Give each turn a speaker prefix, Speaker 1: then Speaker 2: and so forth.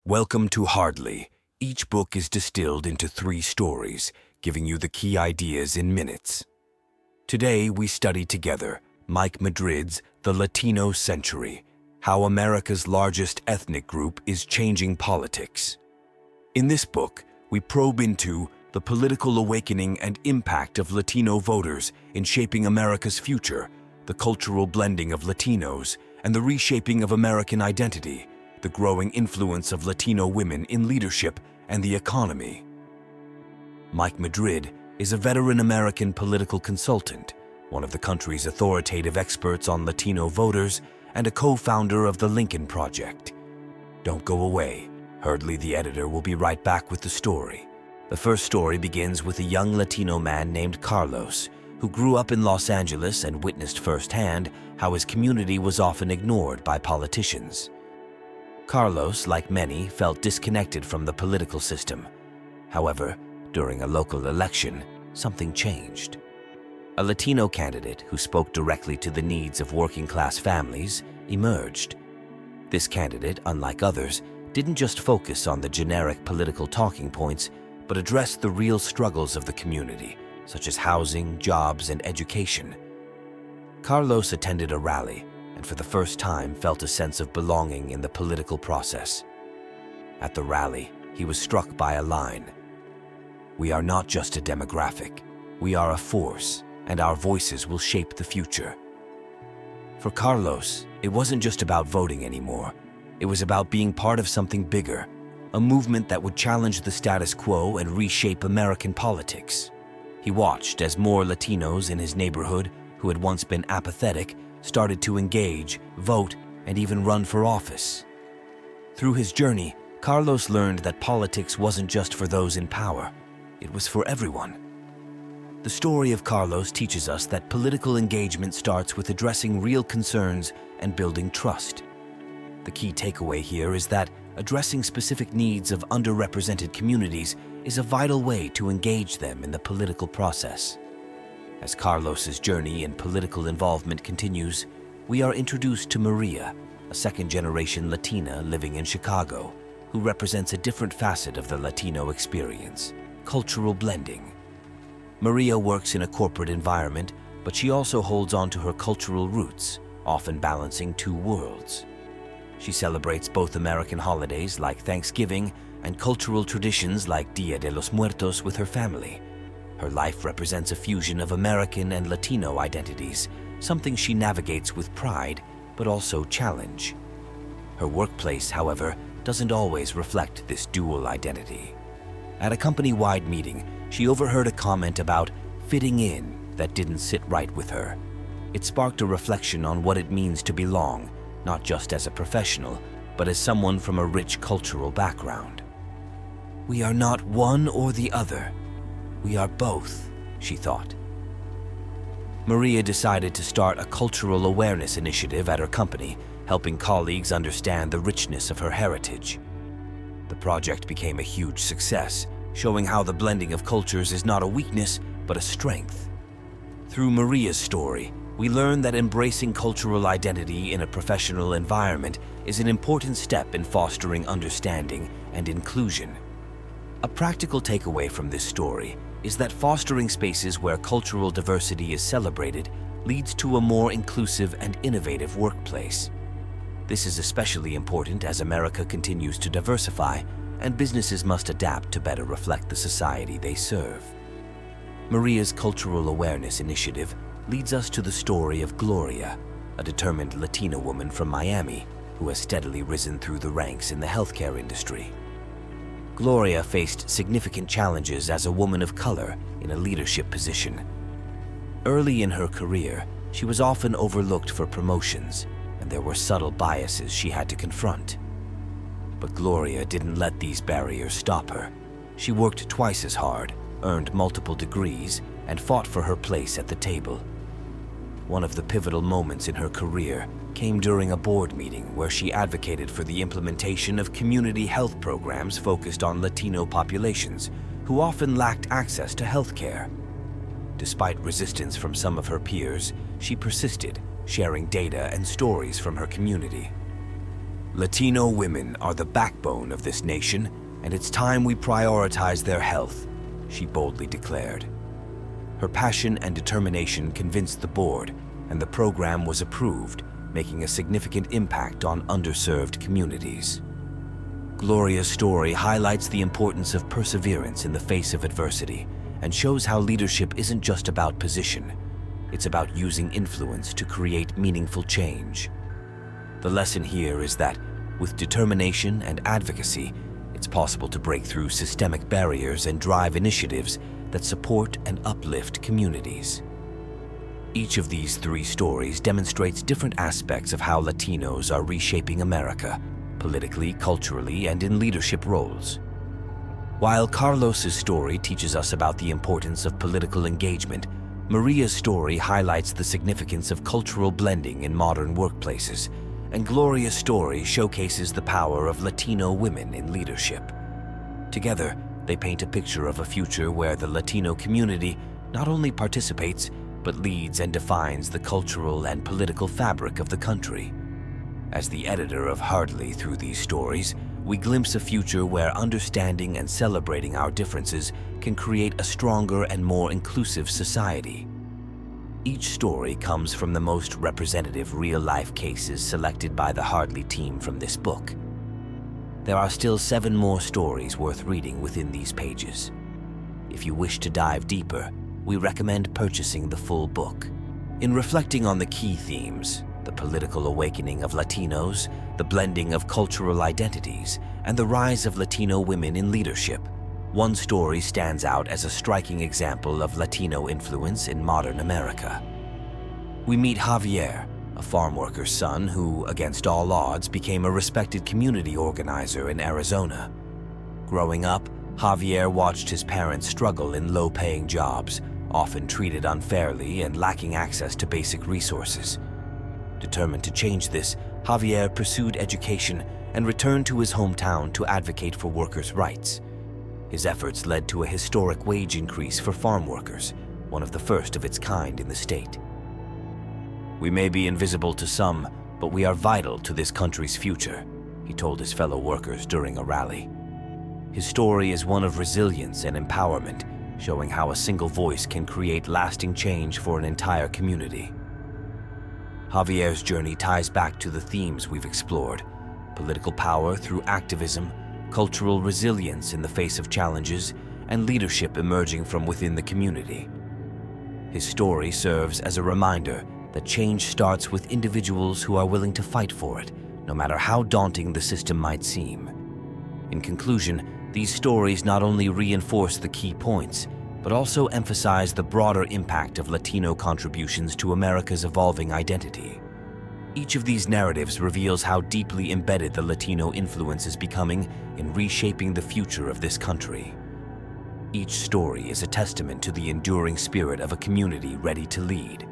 Speaker 1: Welcome to Hardly. Each book is distilled into 3 stories, giving you the key ideas in minutes. Today, we study together Mike Madrid's The Latino Century, How America's Largest Ethnic Group is Changing Politics. In this book, we probe into the political awakening and impact of Latino voters in shaping America's future, the cultural blending of Latinos, and the reshaping of American identity, the growing influence of Latino women in leadership and the economy. Mike Madrid is a veteran American political consultant, one of the country's authoritative experts on Latino voters, and a co-founder of the Lincoln Project. Don't go away. Hardly the editor will be right back with the story. The first story begins with a young Latino man named Carlos, who grew up in Los Angeles and witnessed firsthand how his community was often ignored by politicians. Carlos, like many, felt disconnected from the political system. However, during a local election, something changed. A Latino candidate who spoke directly to the needs of working-class families emerged. This candidate, unlike others, didn't just focus on the generic political talking points, but addressed the real struggles of the community, such as housing, jobs, and education. Carlos attended a rally, and for the first time felt a sense of belonging in the political process. At the rally, he was struck by a line: "We are not just a demographic, we are a force, and our voices will shape the future." For Carlos, it wasn't just about voting anymore. It was about being part of something bigger, a movement that would challenge the status quo and reshape American politics. He watched as more Latinos in his neighborhood, who had once been apathetic, started to engage, vote, and even run for office. Through his journey, Carlos learned that politics wasn't just for those in power. It was for everyone. The story of Carlos teaches us that political engagement starts with addressing real concerns and building trust. The key takeaway here is that addressing specific needs of underrepresented communities is a vital way to engage them in the political process. As Carlos's journey in political involvement continues, we are introduced to Maria, a second-generation Latina living in Chicago, who represents a different facet of the Latino experience: cultural blending. Maria works in a corporate environment, but she also holds on to her cultural roots, often balancing 2 worlds. She celebrates both American holidays like Thanksgiving and cultural traditions like Dia de los Muertos with her family. Her life represents a fusion of American and Latino identities, something she navigates with pride, but also challenge. Her workplace, however, doesn't always reflect this dual identity. At a company-wide meeting, she overheard a comment about fitting in that didn't sit right with her. It sparked a reflection on what it means to belong, not just as a professional, but as someone from a rich cultural background. "We are not one or the other. We are both," she thought. Maria decided to start a cultural awareness initiative at her company, helping colleagues understand the richness of her heritage. The project became a huge success, showing how the blending of cultures is not a weakness, but a strength. Through Maria's story, we learn that embracing cultural identity in a professional environment is an important step in fostering understanding and inclusion. A practical takeaway from this story is that fostering spaces where cultural diversity is celebrated leads to a more inclusive and innovative workplace. This is especially important as America continues to diversify and businesses must adapt to better reflect the society they serve. Maria's Cultural Awareness Initiative leads us to the story of Gloria, a determined Latina woman from Miami who has steadily risen through the ranks in the healthcare industry. Gloria faced significant challenges as a woman of color in a leadership position. Early in her career, she was often overlooked for promotions, and there were subtle biases she had to confront. But Gloria didn't let these barriers stop her. She worked twice as hard, earned multiple degrees, and fought for her place at the table. One of the pivotal moments in her career came during a board meeting where she advocated for the implementation of community health programs focused on Latino populations who often lacked access to health care. Despite resistance from some of her peers, she persisted, sharing data and stories from her community. Latino women are the backbone of this nation, and it's time we prioritize their health, she boldly declared. Her passion and determination convinced the board, and the program was approved, making a significant impact on underserved communities. Gloria's story highlights the importance of perseverance in the face of adversity and shows how leadership isn't just about position. It's about using influence to create meaningful change. The lesson here is that, with determination and advocacy, it's possible to break through systemic barriers and drive initiatives that support and uplift communities. Each of these 3 stories demonstrates different aspects of how Latinos are reshaping America, politically, culturally, and in leadership roles. While Carlos's story teaches us about the importance of political engagement, Maria's story highlights the significance of cultural blending in modern workplaces, and Gloria's story showcases the power of Latino women in leadership. Together, they paint a picture of a future where the Latino community not only participates, but leads and defines the cultural and political fabric of the country. As the editor of Hardly Through These Stories, we glimpse a future where understanding and celebrating our differences can create a stronger and more inclusive society. Each story comes from the most representative real-life cases selected by the Hardly team from this book. There are still 7 more stories worth reading within these pages. If you wish to dive deeper, we recommend purchasing the full book. In reflecting on the key themes, the political awakening of Latinos, the blending of cultural identities, and the rise of Latino women in leadership, one story stands out as a striking example of Latino influence in modern America. We meet Javier, a farm worker's son who, against all odds, became a respected community organizer in Arizona. Growing up, Javier watched his parents struggle in low-paying jobs, often treated unfairly and lacking access to basic resources. Determined to change this, Javier pursued education and returned to his hometown to advocate for workers' rights. His efforts led to a historic wage increase for farm workers, one of the first of its kind in the state. "We may be invisible to some, but we are vital to this country's future," he told his fellow workers during a rally. His story is one of resilience and empowerment, showing how a single voice can create lasting change for an entire community. Javier's journey ties back to the themes we've explored: political power through activism, cultural resilience in the face of challenges, and leadership emerging from within the community. His story serves as a reminder that change starts with individuals who are willing to fight for it, no matter how daunting the system might seem. In conclusion, these stories not only reinforce the key points, but also emphasize the broader impact of Latino contributions to America's evolving identity. Each of these narratives reveals how deeply embedded the Latino influence is becoming in reshaping the future of this country. Each story is a testament to the enduring spirit of a community ready to lead,